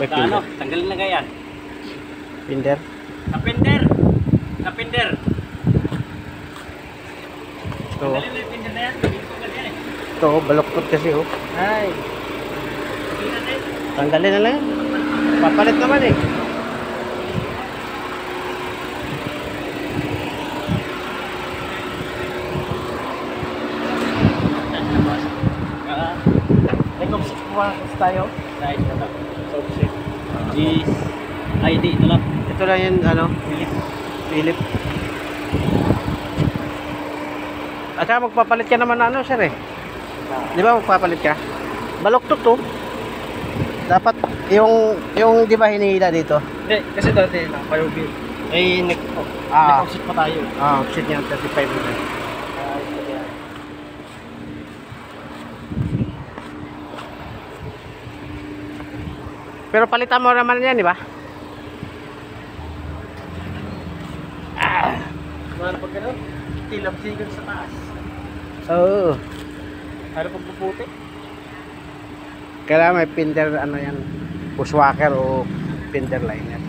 may Sa ano, pinder. tanggalin na ganyan. Pinder. Kapinder! Kapinder! Ito, Tanggalin na yung pinder na yan. Hindi ko ganyan eh. ito, baluktot kasi oh. Ay, Hindi natin. tanggalin na lang yan. Papalit naman eh. May kumsit po tayo. Dahil na lang. Soapset. ID, ito lang. Ito lang yung ano, Philip. At saka magpapalit ka naman na ano, sir eh. Di ba magpapalit ka? Baluktot to. Dapat yung di ba hinihila dito? Hindi, kasi dati nakapayobil. Eh, nag-comsit pa tayo. Shit niya 35 na. Pero palitan mo naman yan, di ba? Ano pag gano'n? Tilabsigan sa taas. Oo. Ano pag puputi? Kailangan may pinder ano yan, bushwhacker o pinder liner.